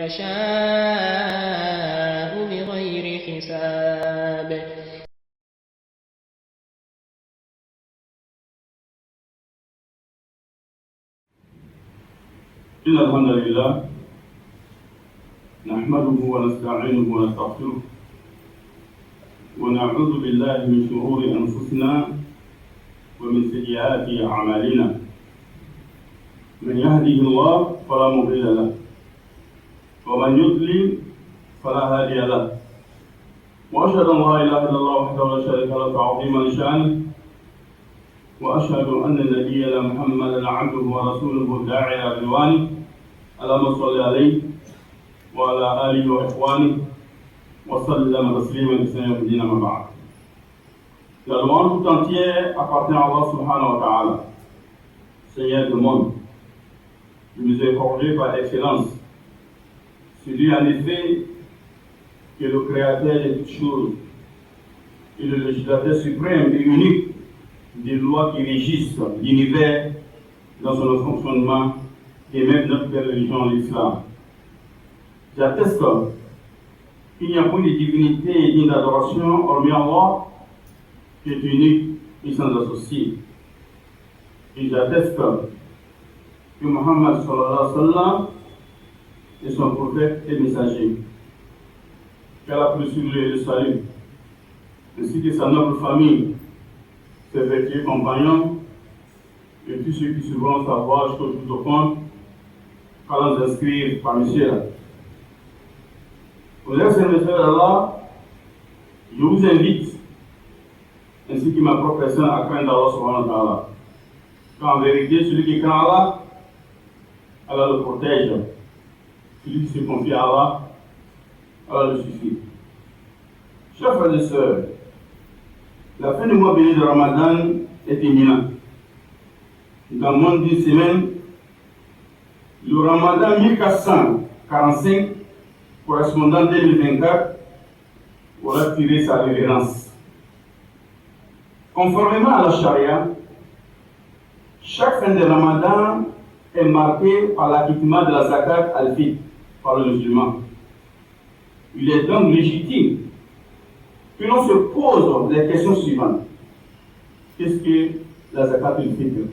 يشاء بغير حساب. إن الحمد لله نحمده ونستعينه ونستغفره ونعوذ بالله من شرور أنفسنا ومن سيئات أعمالنا. من يهده الله فلا مضل له ومن يضلل فلا هادي له، وأشهد أن لا إله إلا الله وحده لا شريك له تعظيما لشأنه، وأشهد أن نبينا محمدا عبده ورسوله الداعي إلى رضوانه. اللهم صل عليه وعلى آله وإخوانه وسلم تسليما كثيرا يوم الدين. أما بعد. La louange tout entière appartient à Allah subhanahu wa ta'ala, Seigneur du monde, le miséricordieux par excellence. Celui en effet qui est le créateur de toutes choses et le législateur suprême et unique des lois qui régissent l'univers dans son fonctionnement et même notre religion, l'islam. J'atteste qu'il n'y a point de divinité et digne d'adoration hormis Allah, qui est unique et sans associé. Et j'atteste que Muhammad sallallahu alayhi wa sallam est son prophète et messager. Qu'Allah puisse sur lui le salut, ainsi que sa noble famille, ses vertueux compagnons et tous ceux qui suivront sa voie jusqu'au jour du compte, qu'Allah nous inscrire parmi ceux-là. Vous êtes serviteurs d'Allah, je vous invite, ainsi que ma propre personne, à craindre Allah subhanahu wa ta'ala. Car en vérité, celui qui craint Allah, Allah le protège. Celui qui se confie à Allah, Allah le suffit. Chers frères et sœurs, la fin du mois béni de Ramadan est imminente. Dans moins d'une semaine, le Ramadan 1445, correspondant 2024, aura tiré sa révérence. Conformément à la charia, chaque fin de Ramadan est marquée par l'acquittement de la zakat al-fitr par le musulman. Il est donc légitime que l'on se pose les questions suivantes. Qu'est-ce que la zakat al-fitr?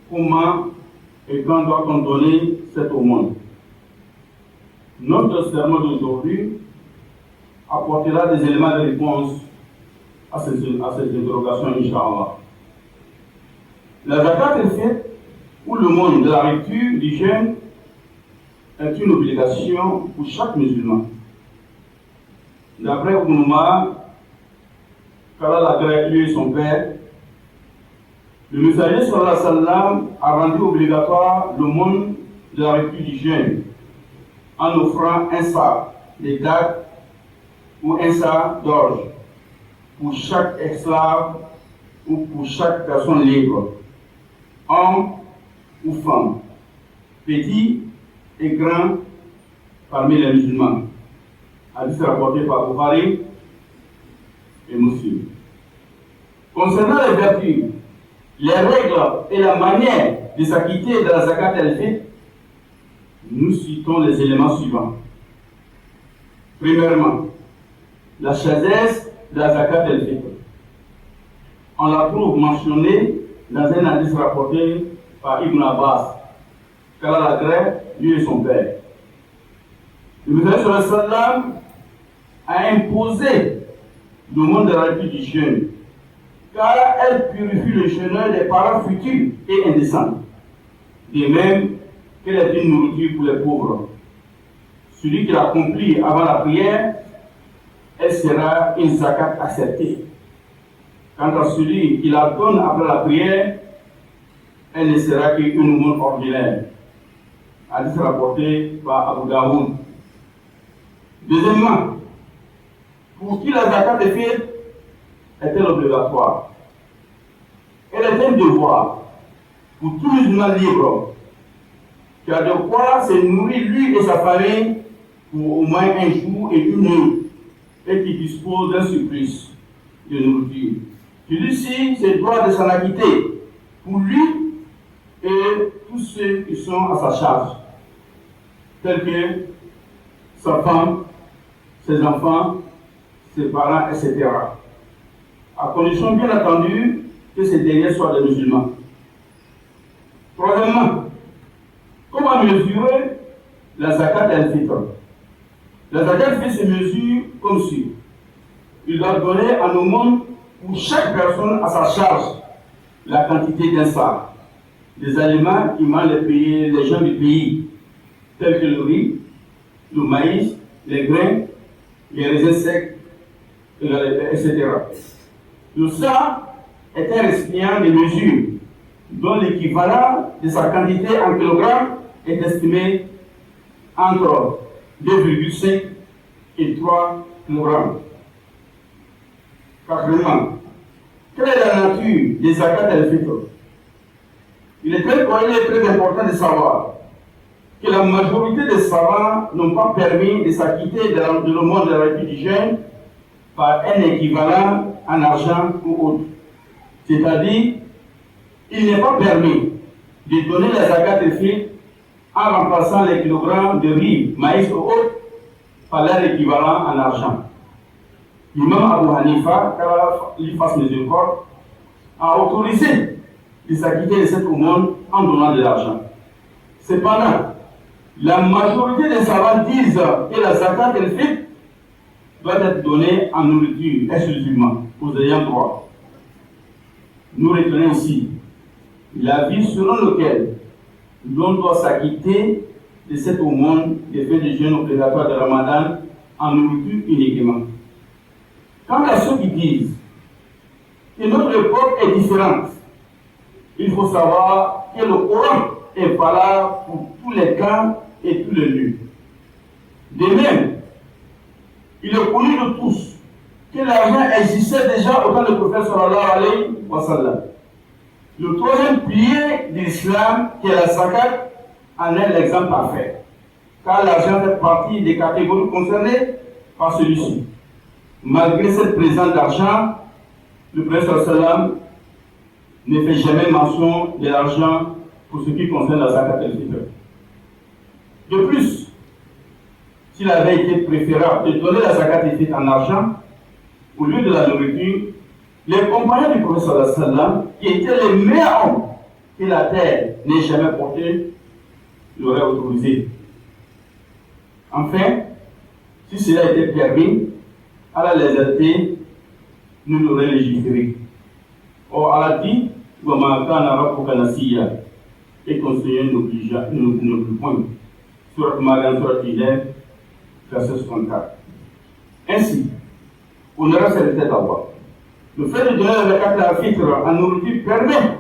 Comment et quand doit-on donner cette aumône? Notre sermon d'aujourd'hui apportera des éléments de réponse à ces interrogations, Inch'Allah. La zakat al-fitr, ou le monde de la rupture du jeûne, est une obligation pour chaque musulman. D'après Ibn Umar, qu'Allah l'agrée lui et son père, le messager sallallahu alayhi wa sallam a rendu obligatoire le monde de la rupture du jeûne en offrant un sa de date ou un sa d'orge pour chaque esclave ou pour chaque personne libre, homme ou femme, petit et grand parmi les musulmans. Hadith rapporté par Bukhari et Muslim. Concernant les vertus, les règles et la manière de s'acquitter de la zakat al-fitr, nous citons les éléments suivants. Premièrement, la sagesse de la zakat al-fitr. On la trouve mentionnée dans un hadith rapporté par Ibn Abbas, qu'Allah l'agrée, lui et son père. Le Prophète sallallahu alayhi wa sallam a imposé le monde de la rupture du jeûne, car elle purifie le jeûneur des paroles futures et indécentes, de même qu'elle est une nourriture pour les pauvres. Celui qui l'accomplit avant la prière, elle sera une zakat acceptée. Quant à celui qui la donne après la prière, elle ne sera qu'une aumône ordinaire. Hadith rapporté par Abu Daoud. Deuxièmement, pour qui la zakat al-fitr est-elle obligatoire? Elle est un devoir pour tout musulman libre qui a de quoi se nourrir lui et sa famille pour au moins un jour et une nuit et qui dispose d'un surplus de nourriture. Celui-ci se doit de s'en acquitter pour lui et tous ceux qui sont à sa charge. tels que sa femme, ses enfants, ses parents, etc. À condition bien entendu que ces derniers soient des musulmans. Troisièmement, comment mesurer la zakat al-fitr? La zakat al-fitr se mesure comme suit. Il doit donner en aumône pour chaque personne à sa charge la quantité d'un sa, des aliments qui mangent les gens du pays, tels que le riz, le maïs, les grains, les raisins secs, etc. Le sa est un récipient de mesure dont l'équivalent de sa quantité en kilogrammes est estimé entre 2,5 et 3 kg. Quatrièmement, quelle est la nature des zakat al-fitr? Il est très important de savoir que la majorité des savants n'ont pas permis de s'acquitter de l'aumône de la République du jeûne par un équivalent en argent ou autre. C'est-à-dire, il n'est pas permis de donner la zakat al-fitr en remplaçant les kilogrammes de riz, maïs ou autre par leur équivalent en argent. L'imam Abu Hanifa, car il fasse miséricorde, a autorisé de s'acquitter de cette aumône en donnant de l'argent. Cependant, la majorité des savants disent que la zakat al-fitr doit être donnée en nourriture exclusivement aux ayants droit. Nous retenons ici l'avis selon lequel l'on doit s'acquitter de cette aumône des fêtes de jeûne obligatoire de Ramadan en nourriture uniquement. Quant à ceux qui disent que notre époque est différente, il faut savoir que le Coran est valable pour tous les cas et tous les lieux. De même, il est connu de tous que l'argent existait déjà au temps du prophète sallallahu alayhi wa sallam. Le troisième pilier de l'islam, qui est la zakat, en est l'exemple parfait, car l'argent fait partie des catégories concernées par celui-ci. Malgré cette présence d'argent, le prophète sallallahu alayhi wa sallam ne fait jamais mention de l'argent pour ce qui concerne la zakat al-fitr. De plus, s'il avait été préférable de donner la zakat al-fitr en argent au lieu de la nourriture, les compagnons du prophète sallallahu alayhi wa sallam, qui étaient les meilleurs hommes que la terre n'ait jamais porté, l'auraient autorisé. Enfin, si cela était permis, à la légèreté, nous l'aurions légiféré. Or, Allah dit, et ton Seigneur n'oublie point. Surat Maryam, surat Hijr, verset 64. Ainsi, on aura serviteur d'Allah. Le fait de donner la zakat al-fitr en nourriture permet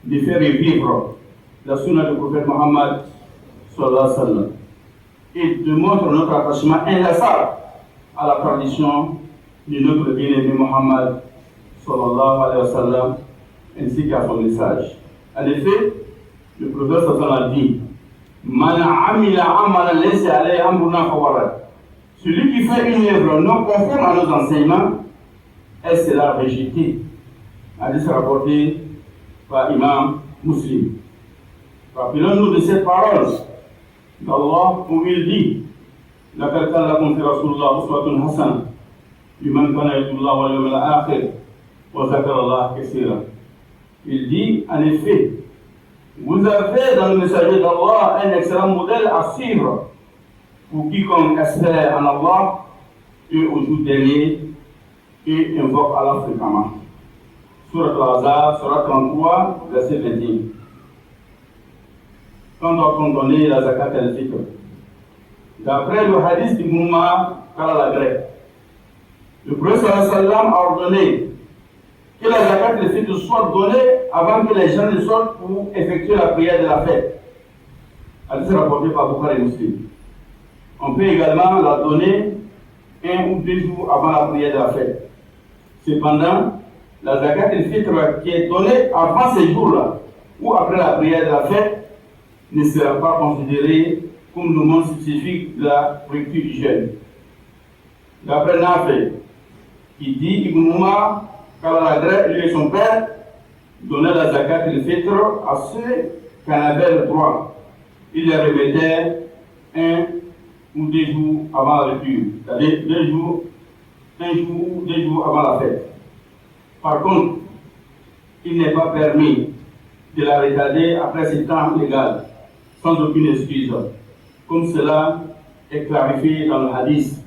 de faire revivre la sunna du prophète Mohammed sallallahu alayhi wa sallam et de montrer notre attachement inlassable à la tradition de notre bien-aimé Mohammed sallallahu alayhi wa sallam ainsi qu'à son message. En effet, le prophète sallallahu alayhi wa sallam a dit Man amila amalan laysa alayhi amruna fawarad. Celui qui fait une œuvre non conforme à nos enseignements, elle sera rejetée. Hadith rapporté par Imam Muslim. Rappelons-nous de cette parole d'Allah où il dit لَقَدْ كَانَ لَكُمْ فِي رَسُولِ اللَّهِ أُسْوَةٌ حَسَنَةٌ لِمَنْ كَانَ يَرْجُو اللَّهَ وَالْيَوْمَ الْآخِرَ وَذَكَرَ اللَّهَ كَثِيرًا. Il dit en effet, vous avez dans le messager d'Allah un excellent modèle à suivre pour quiconque espère en Allah et au jour dernier et invoque Allah fréquemment. Surat Al-Ahzab, Surat 33, verset 21. Quand doit-on donner la zakat al-fitr? D'après le hadith d'Ibn Umar, le prophète sallallahu alayhi wa sallam a ordonné que la zakat al-fitr soit donnée avant que les gens ne sortent pour effectuer la prière de la fête. Hadith rapporté par Bukhari et Muslim. On peut également la donner 1 ou 2 jours avant la prière de la fête. Cependant, la zakat al-fitr qui est donnée avant ces jours-là ou après la prière de la fête ne sera pas considérée comme le nom spécifique de la rupture du jeûne. D'après Nafi, qui dit Ibn Umar, qu'Allah lui et son père donnaient la zakat al-fitr à ceux qui en avaient le droit. Il leur remettait 1 ou 2 jours avant la rupture, c'est-à-dire 1 jour ou 2 jours avant la fête. Par contre, il n'est pas permis de la retarder après ce temps légal, sans aucune excuse, comme cela est clarifié dans le hadith.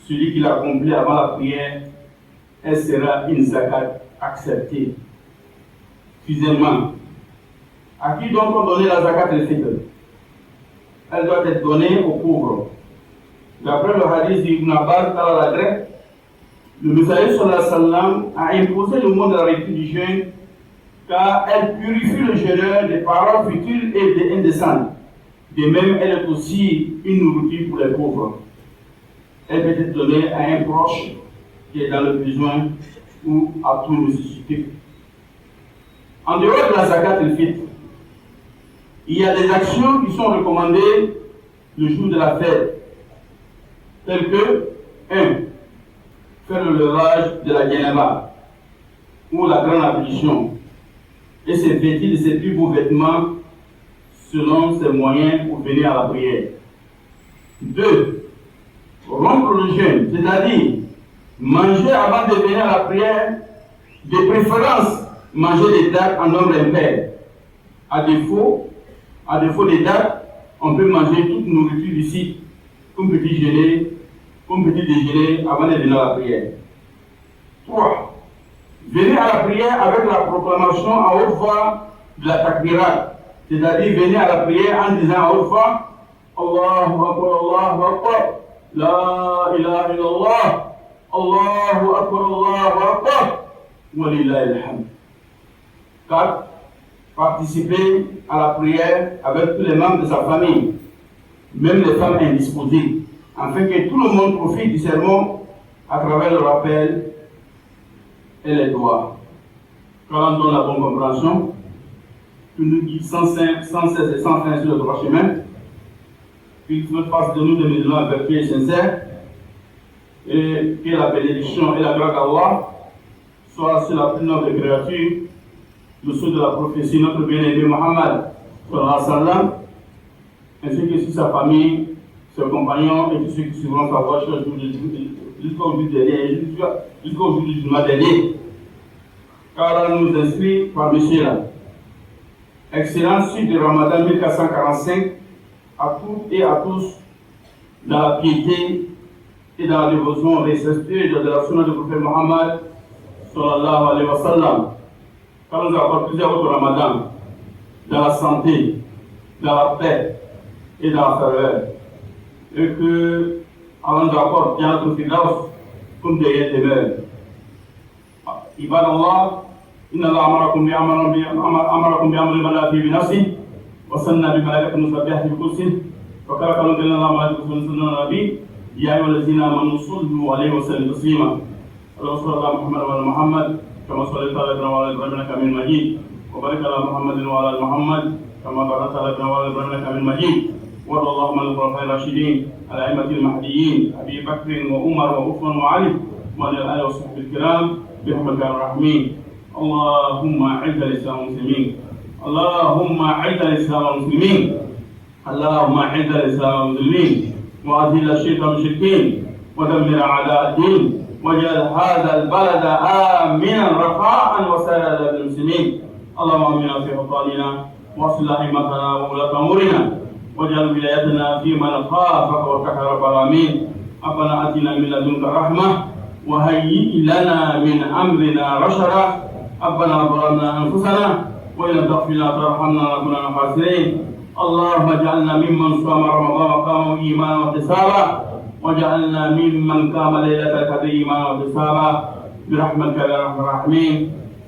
Celui qui l'accomplit avant la prière, elle sera une zakat acceptée. Finalement, à qui donc on donner la zakat al-fitr? Elle doit être donnée aux pauvres. D'après le hadith d'Ibn Abbas dans la grecque, le Messager sallallahu alayhi wa sallam a imposé le mot de la rupture du jeûne car elle purifie le jeûneur des paroles futiles et indécentes. De même, elle est aussi une nourriture pour les pauvres. Elle peut être donnée à un proche qui est dans le besoin ou à tout nécessité. En dehors de la zakat al-fitr, il y a des actions qui sont recommandées le jour de la fête, telles que 1. Faire le levage de la janaba ou la grande ablution et se vêtir de ses plus beaux vêtements selon ses moyens pour venir à la prière. 2. Rompre le jeûne, c'est-à-dire manger avant de venir à la prière, de préférence manger des dates en nombre impair. À défaut des dates, on peut manger toute nourriture du site, comme petit déjeuner avant de venir à la prière. 3. Venez à la prière avec la proclamation à haute voix de la takbirat, c'est-à-dire venez à la prière en disant à haute voix Allahu Akbar, La ilaha illallah, Allahu Akbar, wa lillahi alhamd. 4. Participer à la prière avec tous les membres de sa famille, même les femmes indisposées, afin que tout le monde profite du sermon à travers le rappel et les doigts. Quand on donne la bonne compréhension, que nous guide sans cesse et sans fin sur le droit chemin, qu'il fasse de nous des musulmans vertueux et sincères, et que la bénédiction et la grâce d'Allah soient sur la plus noble créature, le sceau de la prophétie, notre bien-aimé Muhammad, ainsi que sur sa famille, ses compagnons et tous ceux qui suivront sa voie jusqu'au jour du jugement dernier. Car là nous inscrit par Monsieur là. Excellente suite de Ramadan 1445 à toutes et à tous dans la piété et dans la dévotion respectueuse de la sunna du prophète Muhammad sallallahu alayhi wa sallam. Car nous avons plusieurs autres Ramadan dans la santé, dans la paix et dans la faveur. Et que Allah nous apporte bien notre silence comme des demeures. Ibad Allah, inna Allah amarakum bi'amri bala fi binafsi, wa sanna bi malaikatin musabbihati bi kursi, wa karaka Allah Allah malaikatu sunna nabi, ya ayyuhallazina amanu sallu alayhi wa sallimu taslima. Allahumma salli ala Muhammad wa ala Muhammad, kama sallaita ala Ibrahim wa ala Ibrahim innaka Hamidum Majid, wa barik ala Muhammadin wa ala Muhammad, kama barakta ala Ibrahim wa ala Ibrahim innaka Hamidum Majid. وارض اللهم عن الخلفاء الراشدين الأئمة المهديين أبي بكر وعمر وعثمان وعلي وعن الآل وصحبه الكرام برحمتك يا الرحمن. اللهم أعز الإسلام والمسلمين، اللهم أعز الإسلام والمسلمين، اللهم أعز الإسلام والمسلمين، وأذل الشرك والمشركين، ودمر أعداء الدين، واجعل هذا البلد آمنا رخاء وسائر المسلمين. اللهم آمنا في أوطاننا واصلح أئمتنا وولاة أمورنا، واجعل ولايتنا في من خافك واتقاك رب العالمين. ربنا آتنا من لدنك رحمة وهيئ لنا من أمرنا رشدا. ربنا ظلمنا أنفسنا وإن لم تغفر لنا وترحمنا لنكونن من الخاسرين. اللهم اجعلنا ممن صام رمضان وقام إيمانا واحتسابا، واجعلنا ممن قام ليلة القدر إيمانا واحتسابا برحمتك يا أرحم الراحمين.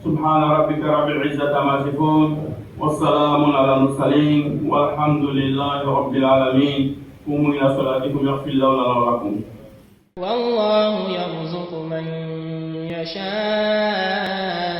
سبحان ربك رب العزة عما يصفون والسلام على المرسلين والحمد لله رب العالمين. قوموا إلى صلاتكم يغفر الله لنا ولكم. والله يرزق من يشاء